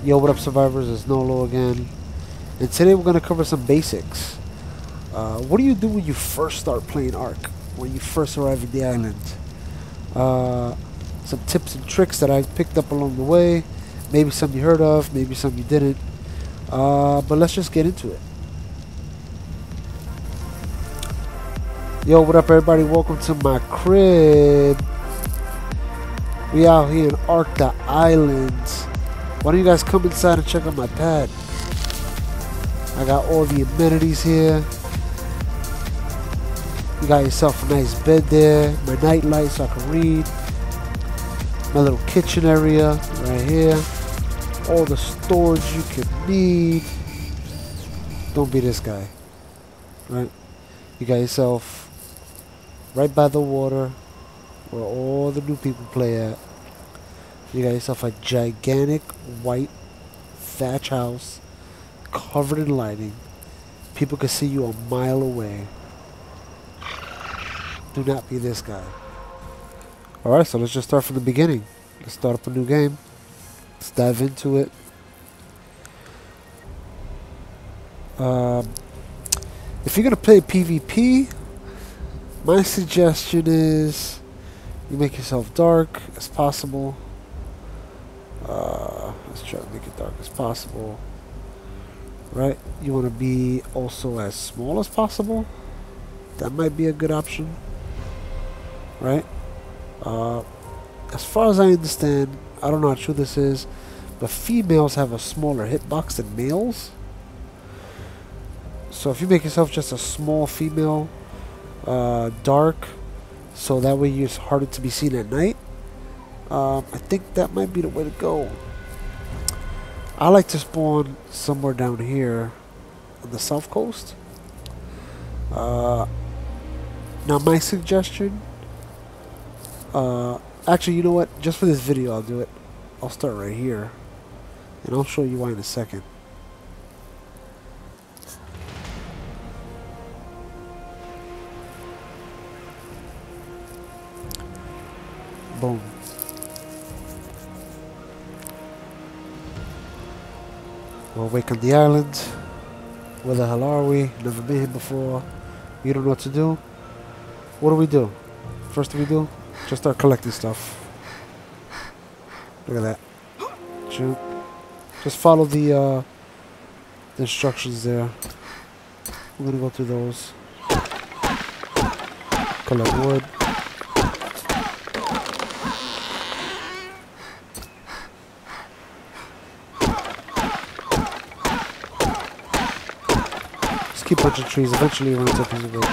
Yo, what up, survivors? It's Nolo again, and today we're gonna cover some basics. What do you do when you first start playing Ark? When you first arrive at the island? Some tips and tricks that I picked up along the way. Maybe some you heard of, maybe some you didn't. But let's just get into it. Yo, what up, everybody? Welcome to my crib. We out here in Ark the Islands. Why don't you guys come inside and check out my pad? I got all the amenities here. You got yourself a nice bed there. My night light so I can read. My little kitchen area right here. All the storage you could need. Don't be this guy. Right? You got yourself right by the water where all the new people play at. You got yourself a gigantic white thatch house covered in lighting. People can see you a mile away. Do not be this guy. Alright, so let's just start from the beginning. Let's start up a new game. Let's dive into it. If you're going to play PvP, my suggestion is you make yourself dark as possible. Let's try to make it dark as possible. Right? You want to be also as small as possible. That might be a good option. Right? As far as I understand, I don't know how true this is, but females have a smaller hitbox than males. So if you make yourself just a small female, dark, so that way it's harder to be seen at night, I think that might be the way to go. I like to spawn somewhere down here on the south coast. Now my suggestion, actually, you know what, just for this video I'll do it. I'll start right here and I'll show you why in a second. Boom. We're awake on the island. Where the hell are we? Never been here before. You don't know what to do. What do? First thing we do, just start collecting stuff. Look at that. Shoot. Just follow the instructions there. We're gonna go through those. Collect wood. Keep a bunch of trees. Eventually, you run into a piece of wood.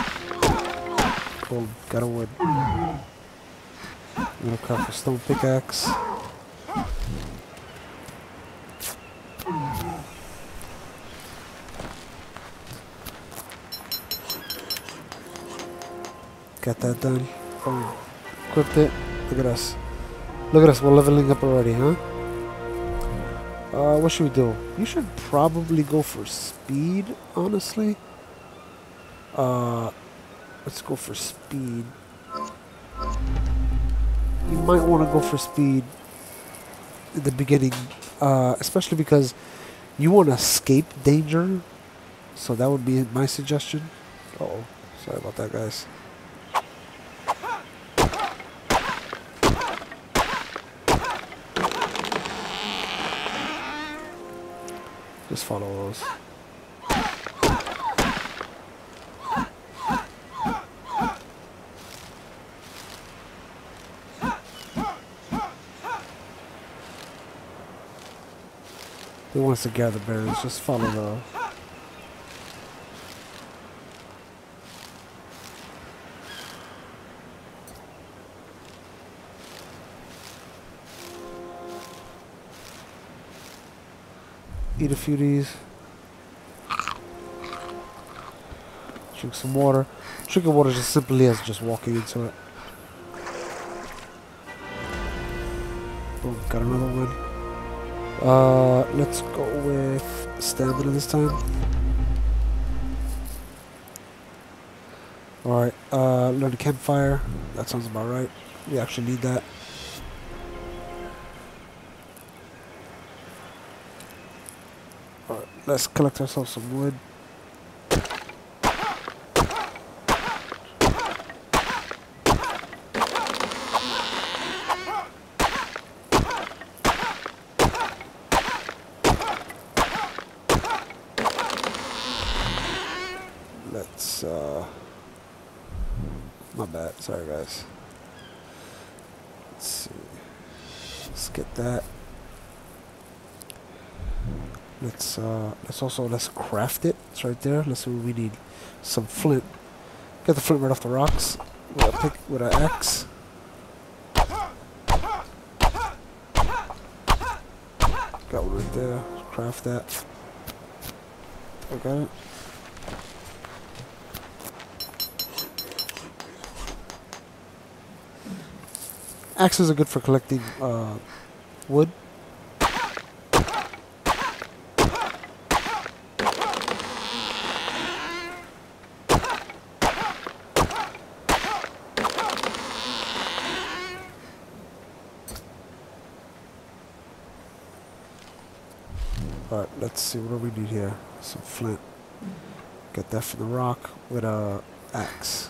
Boom, got a wood. I'm gonna craft a stone pickaxe. Got that done. Boom. Equipped it. Look at us. Look at us. We're leveling up already, huh? What should we do? You should probably go for speed, honestly. Let's go for speed. You might want to go for speed in the beginning, especially because you want to escape danger. So that would be my suggestion. Uh-oh. Sorry about that, guys. Just follow those. He wants to gather berries. Just follow the... Eat a few of these. Drink some water. Drinking water is just simply as just walking into it. Boom, got another one. Let's go with stamina this time. Alright, learn a campfire. That sounds about right. We actually need that. Let's collect ourselves some wood. Let's, my bad, sorry guys. Let's see. Let's get that. Let's craft it. It's right there. Let's see what we need. Some flint. Get the flint right off the rocks with an axe. Got one right there. Craft that. I got it. Axes are good for collecting wood. Alright, let's see what do we need here. Some flint. Get that from the rock with a axe.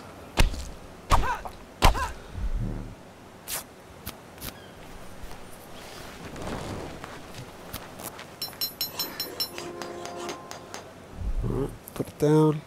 Alright, put it down.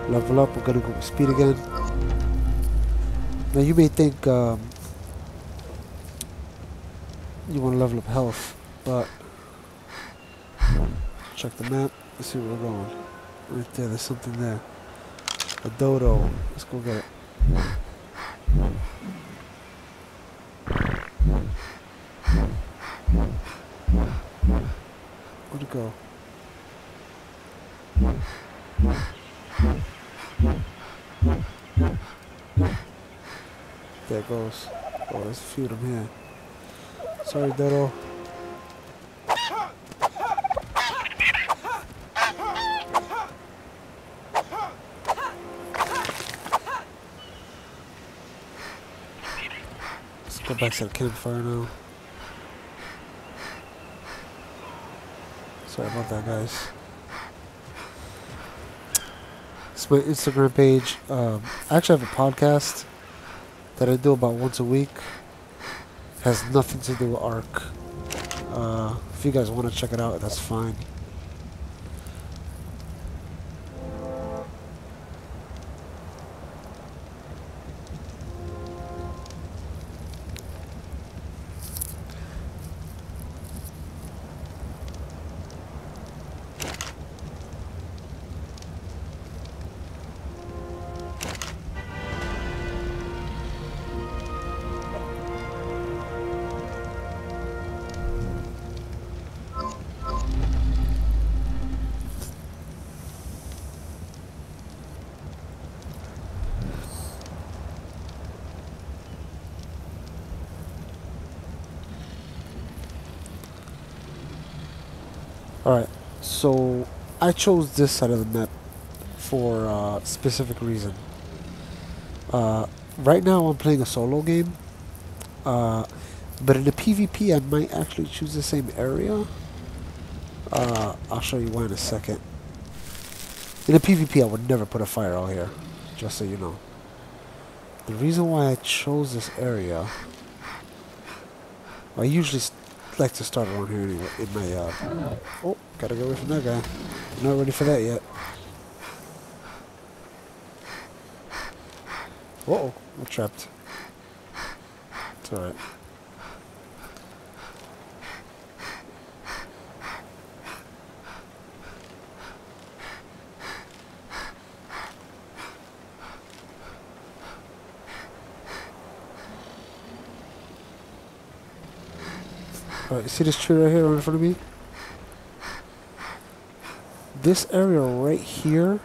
Level up, we're gonna go with speed again. Now you may think you want to level up health, but check the map, let's see where we're going. Right there, there's something there. A dodo, let's go get it. Where'd it go? There it goes. Oh, there's a few of them here. Sorry, Dodo. Let's go back to the campfire now. Sorry about that, guys. It's my Instagram page. I actually have a podcast that I do about once a week. Has nothing to do with Ark. If you guys want to check it out, that's fine. Alright, so I chose this side of the map for a specific reason. Right now I'm playing a solo game, but in the PvP I might actually choose the same area. I'll show you why in a second. In the PvP I would never put a fire out here, just so you know. The reason why I chose this area, I usually like to start around here anyway, in my, oh, gotta get away from that guy. I'm not ready for that yet. Uh-oh, I'm trapped. It's alright. Alright, you see this tree right here in front of me? This area right here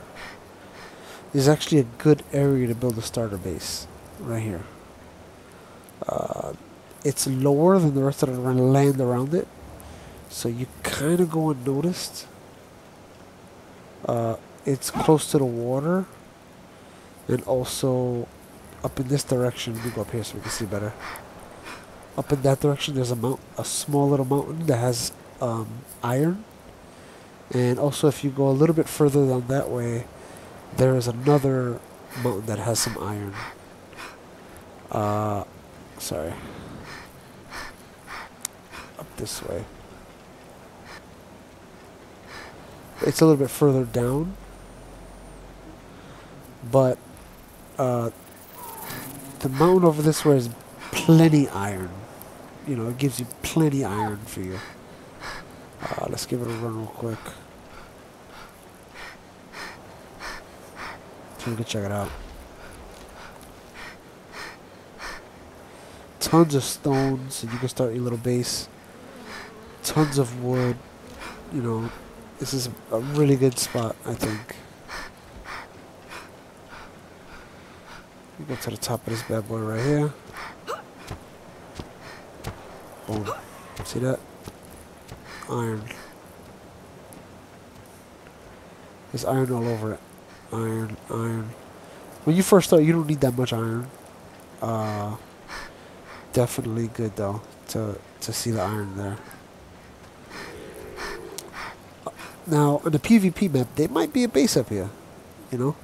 is actually a good area to build a starter base. Right here. it's lower than the rest of the land around it, so you kind of go unnoticed. It's close to the water, and also up in this direction. Let me go up here so we can see better. Up in that direction, there's a small little mountain that has iron, and also if you go a little bit further down that way, there is another mountain that has some iron. Sorry. Up this way. It's a little bit further down, but the mountain over this way is plenty iron. You know, it gives you plenty iron for you. Let's give it a run real quick, so we can check it out. Tons of stones, and you can start your little base. Tons of wood. You know, this is a really good spot, I think. We go to the top of this bad boy right here. Boom. See that? Iron. There's iron all over it. Iron, iron. When you first start, you don't need that much iron. Definitely good though to see the iron there. Now on the PvP map, there might be a base up here. You know.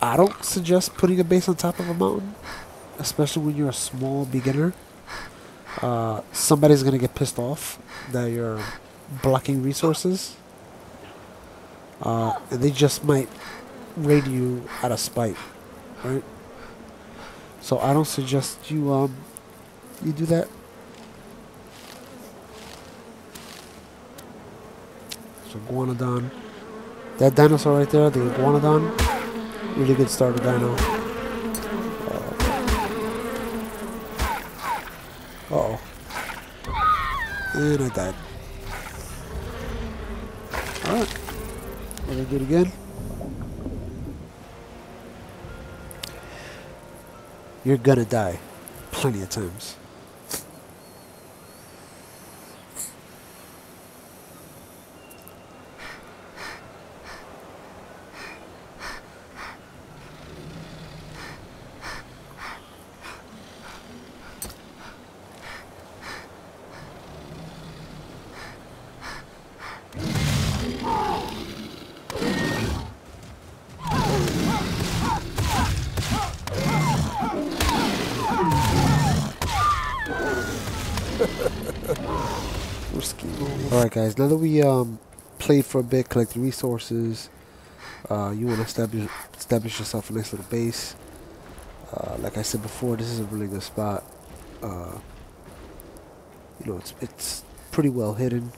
I don't suggest putting a base on top of a mountain, especially when you're a small beginner. Somebody's gonna get pissed off that you're blocking resources, and they just might raid you out of spite, right? So I don't suggest you you do that. So Iguanodon, that dinosaur right there, the Iguanodon, really good starter dino. Uh-oh. And I died. Alright. We're gonna do it again. You're gonna die. Plenty of times. Alright guys, now that we played for a bit, collected resources, you want to establish yourself a nice little base. Like I said before, this is a really good spot. You know, it's pretty well hidden.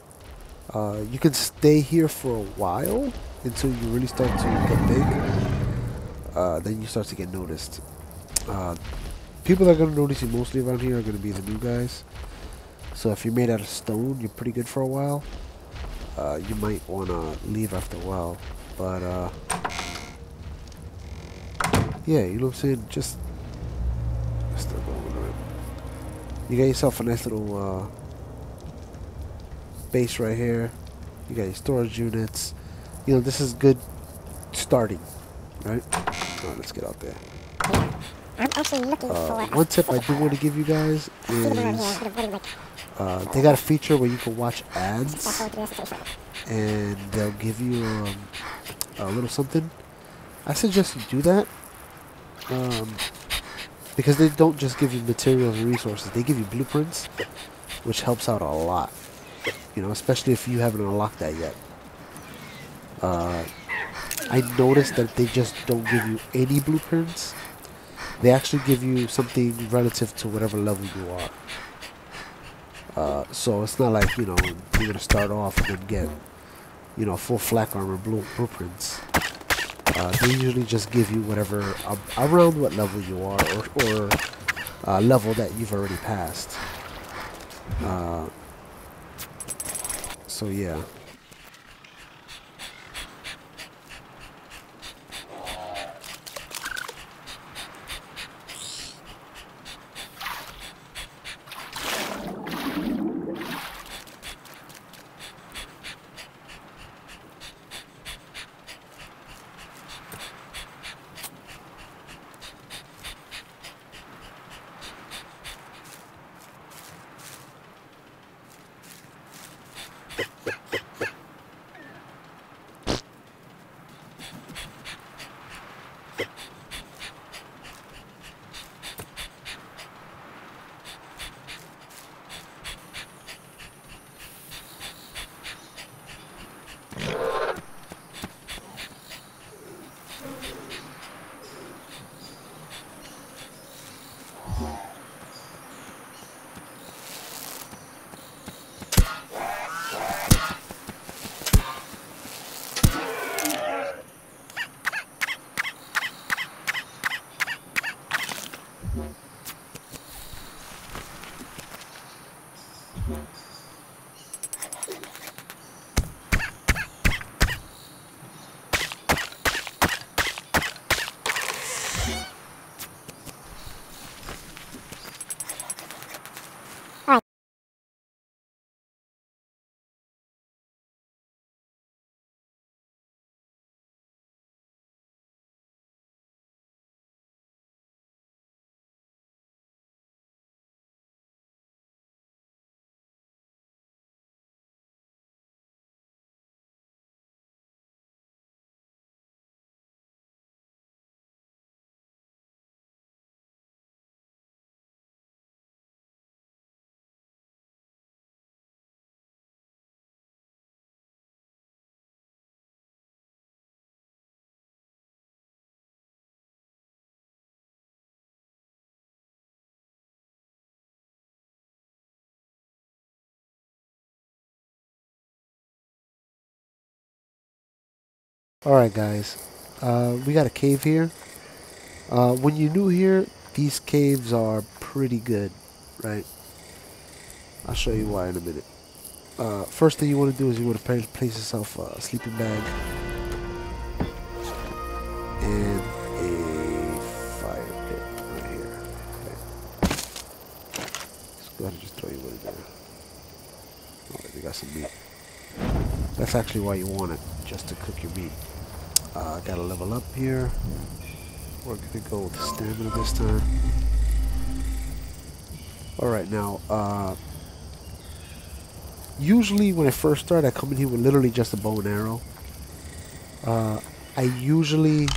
You can stay here for a while until you really start to get big. Then you start to get noticed. People that are going to notice you mostly around here are going to be the new guys. So if you're made out of stone, you're pretty good for a while. You might want to leave after a while. But, yeah, you know what I'm saying? Just still going on. You got yourself a nice little base right here. You got your storage units. You know, this is good starting, right? Alright, let's get out there. I'm actually looking for one tip I do want to give you guys is they got a feature where you can watch ads and they'll give you a little something. I suggest you do that because they don't just give you materials and resources, they give you blueprints, which helps out a lot, you know, especially if you haven't unlocked that yet. I noticed that they just don't give you any blueprints. They actually give you something relative to whatever level you are. So it's not like, you know, you're going to start off and then get, you know, full flak armor blueprints. They usually just give you whatever, around what level you are, or level that you've already passed. So yeah. Alright guys, we got a cave here. When you're new here, these caves are pretty good, right? I'll show you why in a minute. First thing you want to do is you want to place yourself a sleeping bag and a fire pit right here. Okay. Let's go ahead and just throw you in there. Alright, we got some meat. That's actually why you want it, just to cook your meat. Gotta level up here. We're gonna go with stamina this time. Alright, now, usually when I first start, I come in here with literally just a bow and arrow. I usually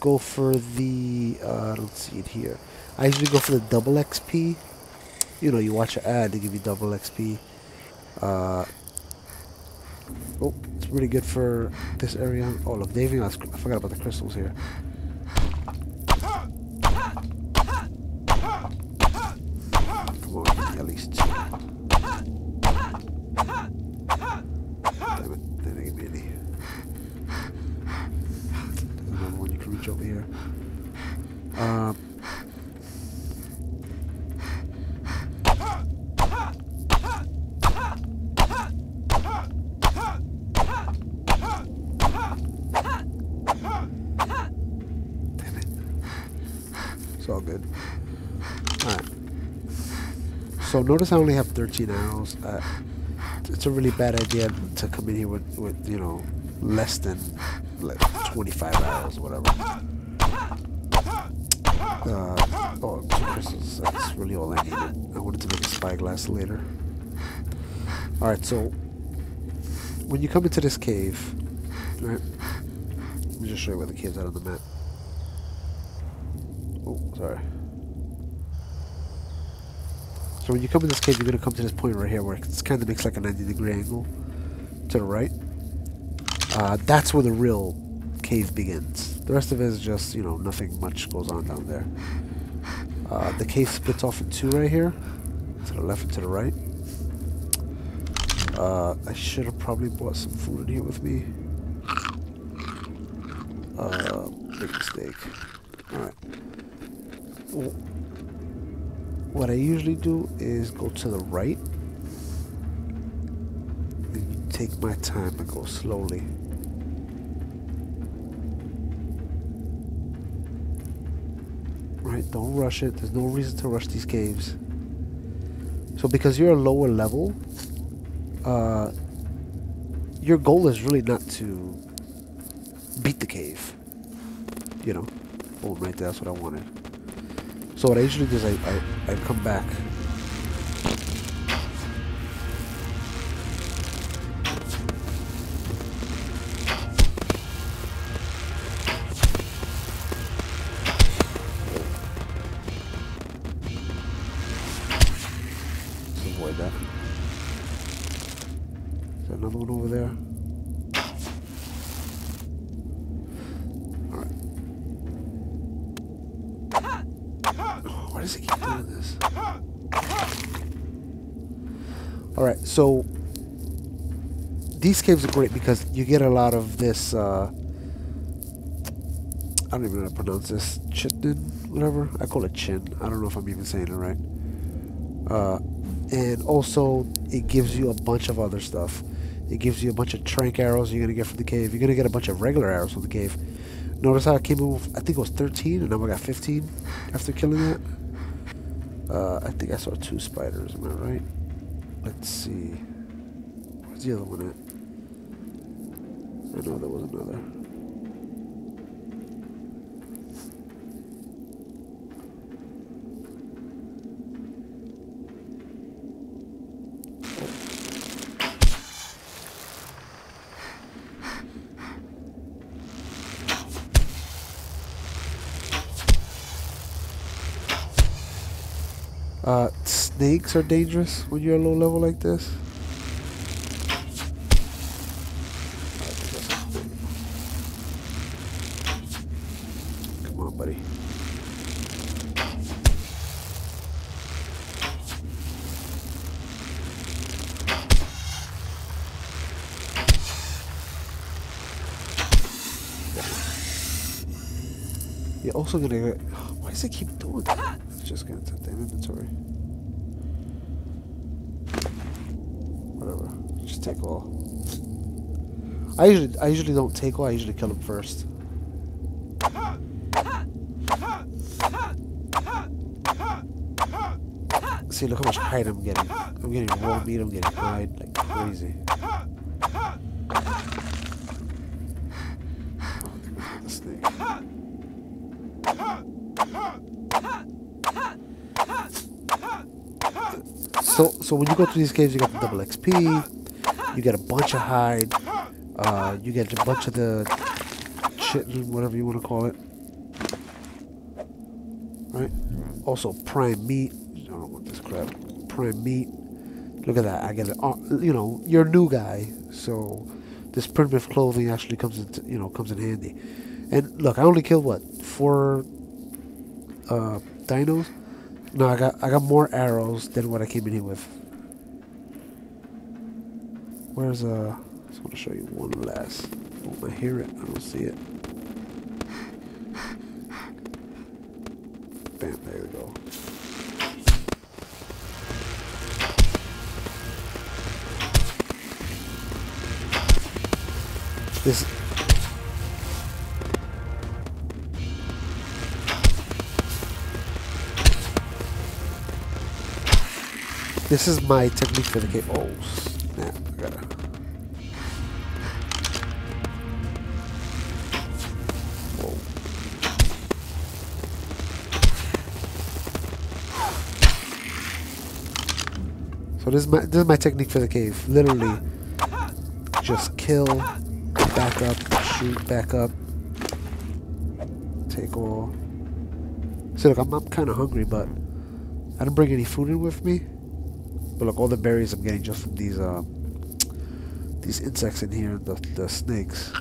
go for the, I don't see it here. I usually go for the double XP. You know, you watch an ad, they give you double XP. Oh, it's really good for this area. Oh, look, I forgot about the crystals here. Come on, give me at least two. Damn it, they didn't give me any. There's another one you can reach over here. It's all good. Alright. So notice I only have 13 arrows. It's a really bad idea to come in here with you know, less than like 25 arrows or whatever. Oh, 2 crystals. That's really all I needed. I wanted to make a spyglass later. Alright, so when you come into this cave, right? Let me just show you where the cave's at on the map. Oh, sorry. So when you come in this cave, you're going to come to this point right here where it kind of makes like a 90-degree angle to the right. That's where the real cave begins. The rest of it is just, you know, nothing much goes on down there. The cave splits off in 2 right here, to the left and to the right. I should have probably brought some food in here with me. Big mistake. Alright. What I usually do is go to the right and take my time and go slowly. Right, don't rush it. There's no reason to rush these caves. So because you're a lower level, your goal is really not to beat the cave. You know, boom, right there, that's what I wanted. So what I usually do is I come back. Let's avoid that. Is there another one over there? Why does it keep doing this? Alright, so these caves are great because you get a lot of this, I don't even know how to pronounce this, chitin, whatever. I call it chin. I don't know if I'm even saying it right. And also, it gives you a bunch of other stuff. It gives you a bunch of trank arrows you're going to get from the cave. You're going to get a bunch of regular arrows from the cave. Notice how I came in with, I think it was 13, and now I got 15 after killing that. I think I saw 2 spiders, am I right? Let's see. Where's the other one at? I know there was another. Snakes are dangerous when you're a low level like this. Come on, buddy. You're also gonna get... Why does it keep doing that? Let's just get into the inventory. Whatever. Just take all. I usually don't take all, I usually kill him first. See, look how much hide I'm getting. I'm getting raw meat, I'm getting hide like crazy. The snake. So when you go through these caves, you get the double XP, you get a bunch of hide, you get a bunch of the chitin, whatever you want to call it. Right? Also prime meat. I don't want this crap. Prime meat. Look at that. I get it. You know, you're a new guy, so this primitive clothing actually comes into, you know, comes in handy. And look, I only killed what, 4 dinos. No, I got more arrows than what I came in here with. Where's I just want to show you one last. Oh, I hear it. I don't see it. Bam, there we go. This is my technique for the cave. Oh snap! I gotta. Whoa. So this is my technique for the cave. Literally, just kill, back up, shoot, back up, take all. See, look, I'm kind of hungry, but I didn't bring any food in with me. But look, all the berries I'm getting just from these insects in here, the snakes.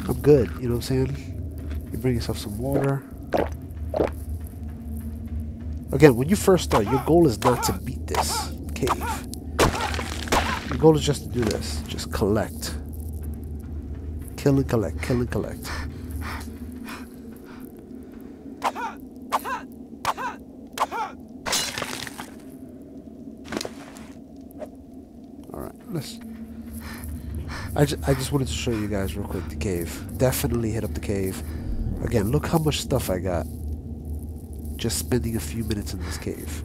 I'm good, you know what I'm saying? You bring yourself some water. Again, when you first start, your goal is not to beat this cave. Your goal is just to do this. Just collect. Kill and collect, kill and collect. I just wanted to show you guys real quick the cave. Definitely hit up the cave. Again, look how much stuff I got just spending a few minutes in this cave.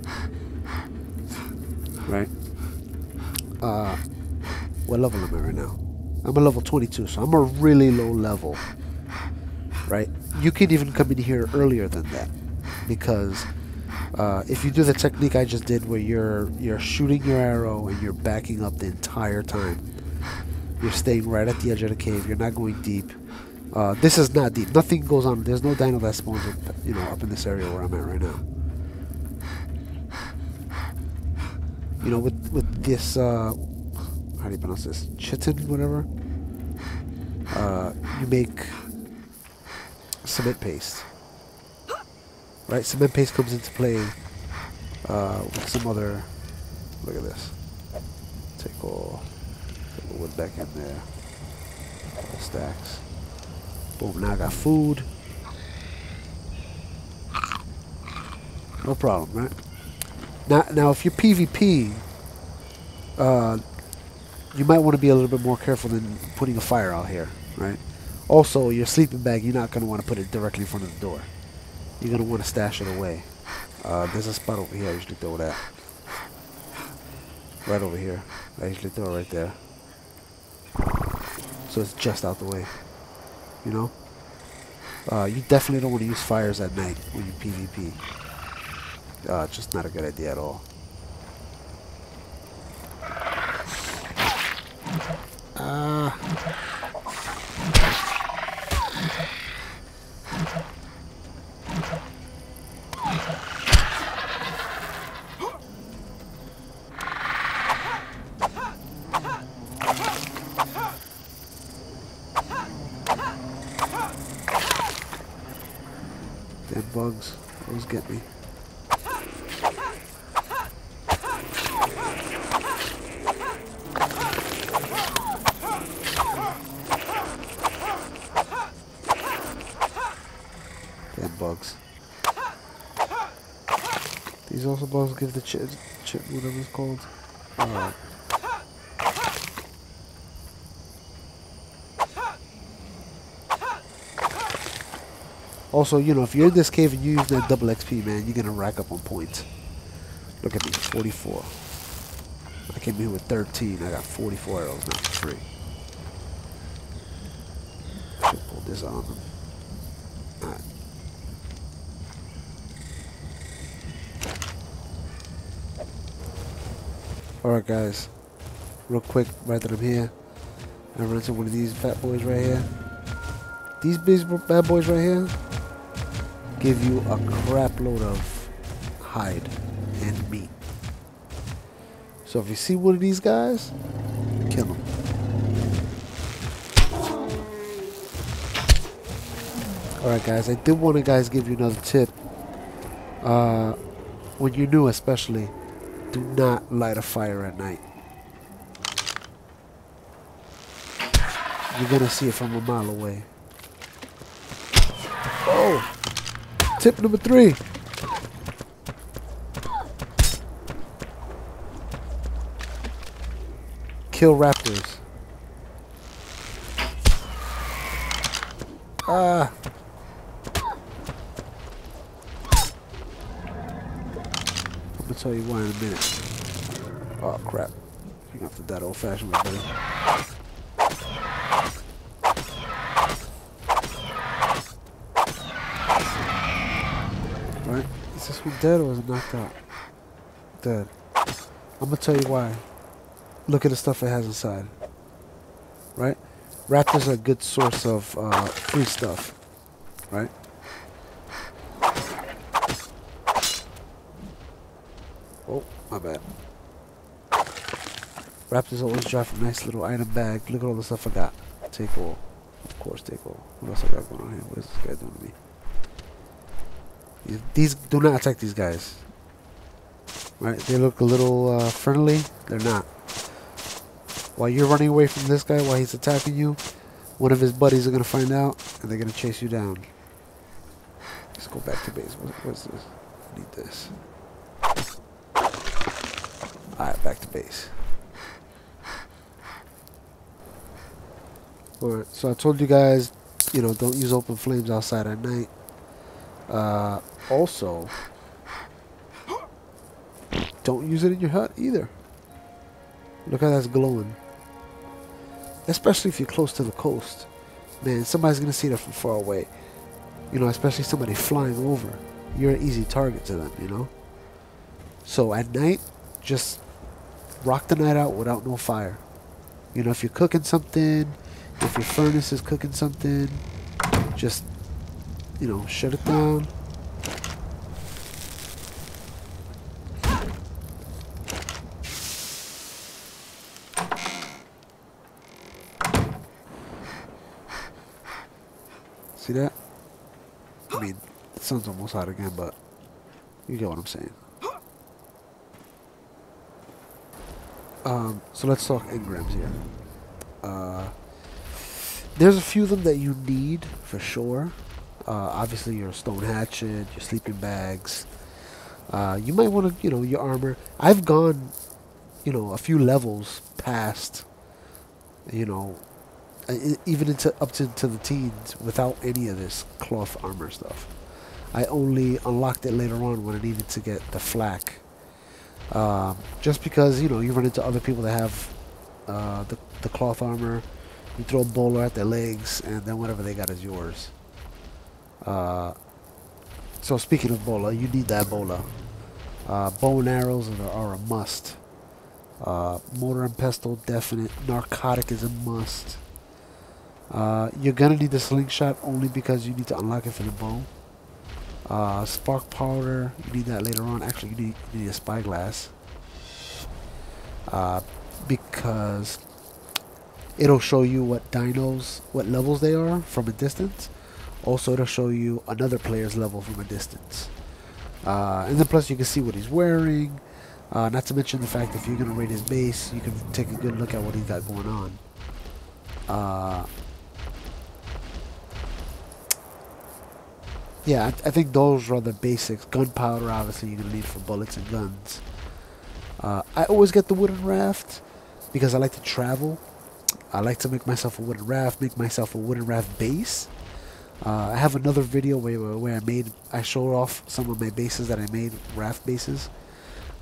Right? What level am I right now? I'm a level 22, so I'm a really low level. Right? You can even come in here earlier than that. Because if you do the technique I just did where you're shooting your arrow and you're backing up the entire time. You're staying right at the edge of the cave. You're not going deep. This is not deep. Nothing goes on. There's no dino that spawns up, you know, up in this area where I'm at right now. You know, with this, how do you pronounce this? Chitin, whatever. You make cement paste. Right? Cement paste comes into play with some other. Look at this. Take all. Wood back in there. Stacks. Boom, now I got food. No problem, right? Now if you're PvP, you might want to be a little bit more careful than putting a fire out here, right? Also, your sleeping bag, you're not going to want to put it directly in front of the door. You're going to want to stash it away. There's a spot over here I usually throw that. Right over here. I usually throw it right there. So it's just out the way, you know? You definitely don't want to use fires at night when you PvP. Just not a good idea at all. Dead bugs always get me. bugs. These also bugs give the chip, whatever it's called. Alright. Also, you know, if you're in this cave and you use that double XP, man, you're gonna rack up on points. Look at me, 44. I came here with 13. I got 44 arrows, not 3. Should pull this on them. Alright. Alright, guys. Real quick, right that I'm here, I run into one of these fat boys right here. These bad boys right here give you a crap load of hide and meat. So if you see one of these guys, kill him. Alright guys, I did want to give you another tip. When you're new especially, do not light a fire at night. You're gonna see it from a mile away. Oh! Tip number 3. Kill raptors. Ah! I'm gonna tell you why in a minute. Oh crap. You're gonna have to that old fashioned way, buddy. Right? Is this one dead or is it knocked out? Dead. I'm gonna tell you why. Look at the stuff it has inside. Right? Raptors are a good source of free stuff. Right? Oh, my bad. Raptors always drop a nice little item bag. Look at all the stuff I got. Take all. Of course, take all. What else I got going on here? What is this guy doing to me? These do not attack these guys. Right? They look a little friendly. They're not. While you're running away from this guy while he's attacking you, one of his buddies are going to find out and they're going to chase you down. Let's go back to base. What's this? I need this. Alright, back to base. Alright, so I told you guys, you know, don't use open flames outside at night. Also, don't use it in your hut either. Look how that's glowing. Especially if you're close to the coast. Man, somebody's going to see that from far away. You know, especially somebody flying over. You're an easy target to them, you know. So at night, just rock the night out without no fire. You know, if you're cooking something, if your furnace is cooking something, just, you know, shut it down. See that? I mean, the sun's almost out again, but you get what I'm saying. So let's talk engrams here. There's a few of them that you need for sure. Obviously, your stone hatchet, your sleeping bags. You might want to, you know, your armor. I've gone, you know, a few levels past, you know, even up to the teens without any of this cloth armor stuff. I only unlocked it later on when I needed to get the flak. Just because, you know, you run into other people that have the cloth armor. You throw a bowler at their legs, and then whatever they got is yours. So speaking of bowler, you need that bowler. Bow and arrows are a must. Mortar and pestle, definite. Narcotic is a must. You're gonna need the slingshot only because you need to unlock it for the bow. Spark powder, you need that later on. Actually, you need a spyglass. Because it'll show you what levels they are from a distance. Also, it'll show you another player's level from a distance. And then plus you can see what he's wearing. Not to mention the fact that if you're going to raid his base, you can take a good look at what he's got going on. yeah, I think those are the basics. Gunpowder, obviously, you're gonna need for bullets and guns. I always get the wooden raft because I like to travel. I like to make myself a wooden raft, make myself a wooden raft base. I have another video where I showed off some of my bases that I made, raft bases.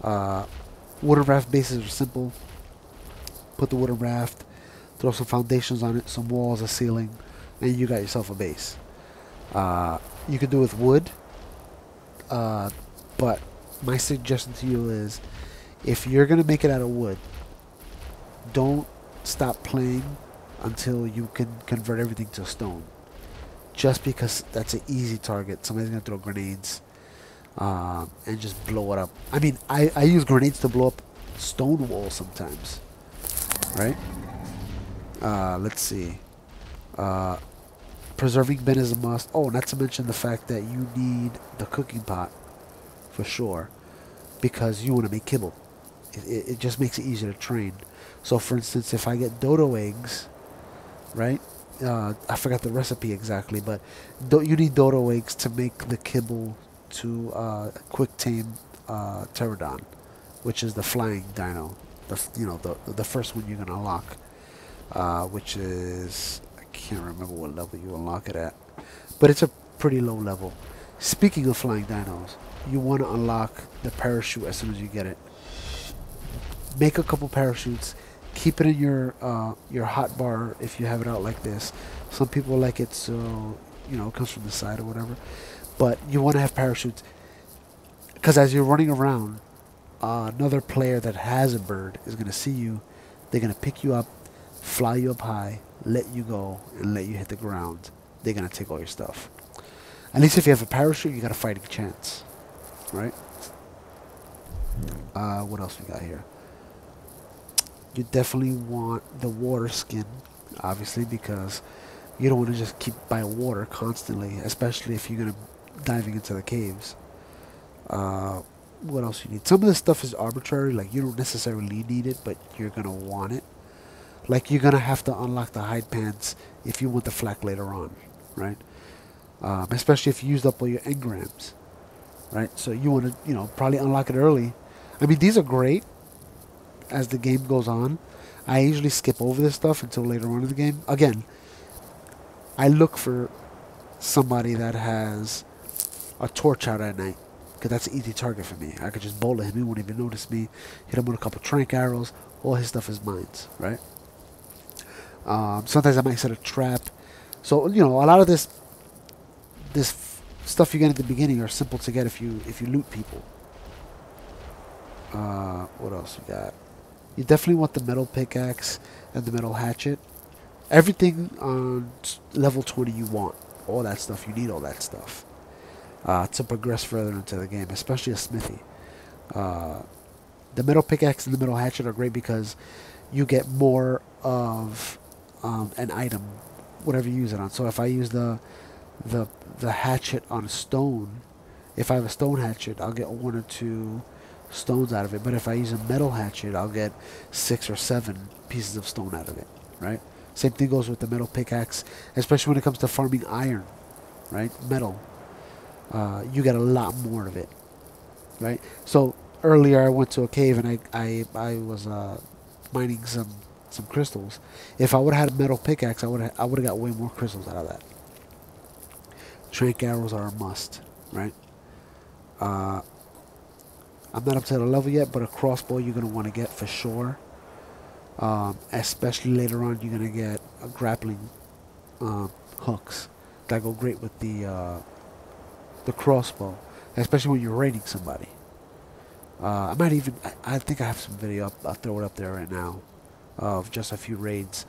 Wooden raft bases are simple. Put the wooden raft, throw some foundations on it, some walls, a ceiling, and you got yourself a base. You can do it with wood, but my suggestion to you is, if you're gonna make it out of wood, don't stop playing until you can convert everything to stone. Just because that's an easy target. Somebody's gonna throw grenades and just blow it up. I mean, I use grenades to blow up stone walls sometimes, right? Let's see. Preserving bin is a must. Oh, not to mention the fact that you need the cooking pot for sure, because you want to make kibble. It just makes it easier to train. So, for instance, if I get dodo eggs, right? I forgot the recipe exactly, but you need dodo eggs to make the kibble to quick tame pterodon, which is the flying dino. The first one you're gonna unlock, which is, I can't remember what level you unlock it at, but it's a pretty low level. Speaking of flying dinos, you want to unlock the parachute as soon as you get it. Make a couple parachutes. Keep it in your hotbar if you have it out like this. Some people like it so it comes from the side or whatever. But you want to have parachutes, because as you're running around, another player that has a bird is going to see you. They're going to pick you up, fly you up high, let you go, and let you hit the ground. They're going to take all your stuff. At least if you have a parachute, you got a fighting chance, right? What else we got here? You definitely want the water skin, obviously, because you don't want to just keep by water constantly, especially if you're going to diving into the caves. What else you need? Some of this stuff is arbitrary, like you don't necessarily need it, but you're going to want it. Like you're going to have to unlock the hide pants if you want the flak later on, right? Especially if you used up all your engrams, right? So you want to, probably unlock it early. I mean, these are great as the game goes on. I usually skip over this stuff until later on in the game. Again, I look for somebody that has a torch out at night, because that's an easy target for me. I could just bowl at him, he won't even notice me. Hit him with a couple trank arrows. All his stuff is mines, right? Sometimes I might set a trap. So a lot of this stuff you get at the beginning are simple to get if you loot people. What else we got? You definitely want the metal pickaxe and the metal hatchet. Everything on level 20 you want. All that stuff. You need all that stuff to progress further into the game, especially a smithy. The metal pickaxe and the metal hatchet are great because you get more of an item, whatever you use it on. So if I use the hatchet on a stone, if I have a stone hatchet, I'll get 1 or 2 stones out of it. But if I use a metal hatchet, I'll get 6 or 7 pieces of stone out of it, right? Same thing goes with the metal pickaxe, especially when it comes to farming iron, right? Metal. You get a lot more of it, right? So earlier I went to a cave and I was mining some crystals. If I would have had a metal pickaxe, I would have got way more crystals out of that. Trank arrows are a must, right? I'm not up to the level yet, but a crossbow you're going to want to get for sure. Especially later on, you're going to get grappling hooks that go great with the crossbow, especially when you're raiding somebody. I think I have some video up. I'll throw it up there right now of just a few raids.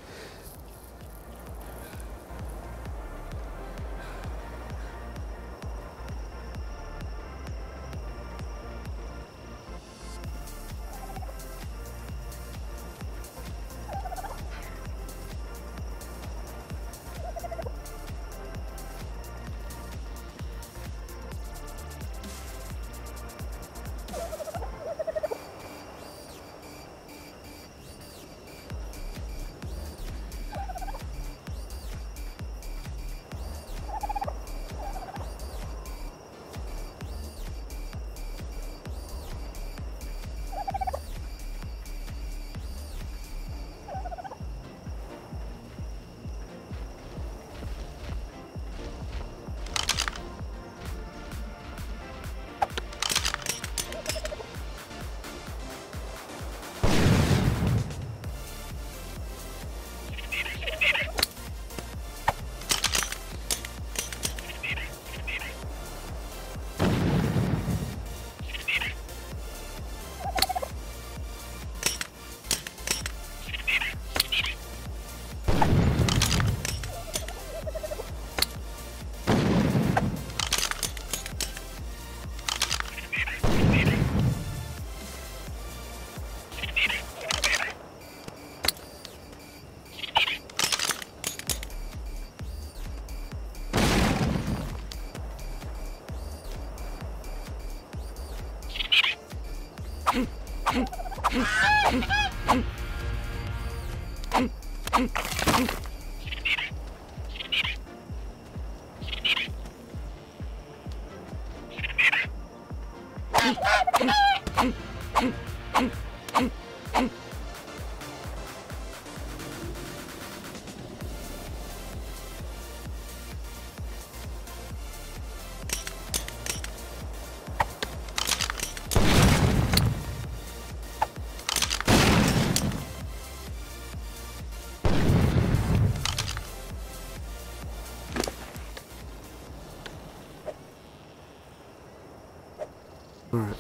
Alright.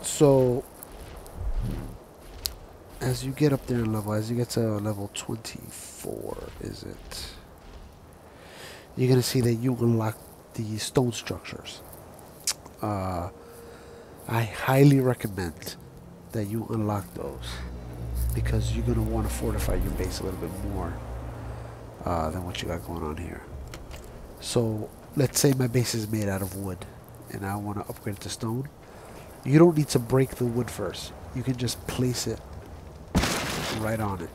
So, as you get up there in level, as you get to level 24, is it? You're going to see that you unlock the stone structures. I highly recommend that you unlock those, because you're going to want to fortify your base a little bit more than what you got going on here. So, let's say my base is made out of wood, and I want to upgrade it to stone. You don't need to break the wood first. You can just place it right on it.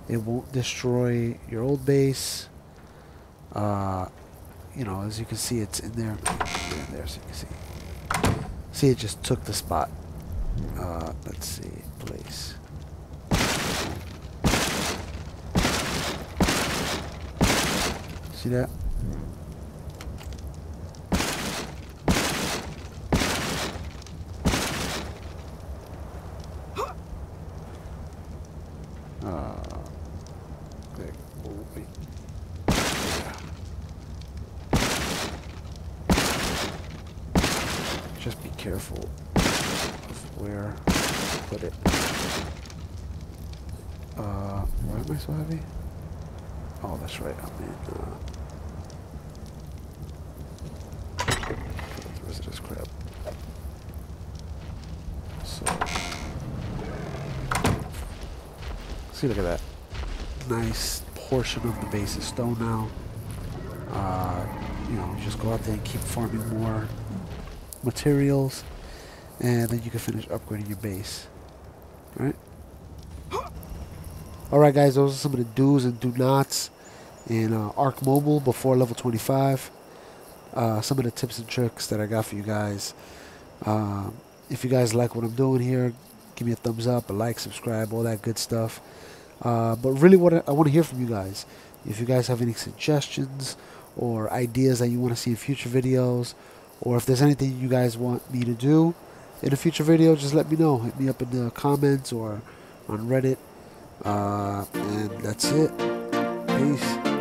It won't destroy your old base. You know, as you can see, it's in there. There, so you can see. See, it just took the spot. Let's see, place. See that? Okay. Oh, wait. Just be careful of where to put it. Why am I so heavy? Oh, that's right. I'm in. The rest of this crap. So, see, look at that. Nice portion of the base is stone now. You know, you just go out there and keep farming more materials, and then you can finish upgrading your base. Alright? Alright guys, those are some of the do's and do nots in Arc Mobile before level 25. Some of the tips and tricks that I got for you guys. If you guys like what I'm doing here, give me a thumbs up, a like, subscribe, all that good stuff. But really I want to hear from you guys. If you guys have any suggestions or ideas that you want to see in future videos, or if there's anything you guys want me to do in a future video, just let me know. Hit me up in the comments or on Reddit. And that's it. Peace.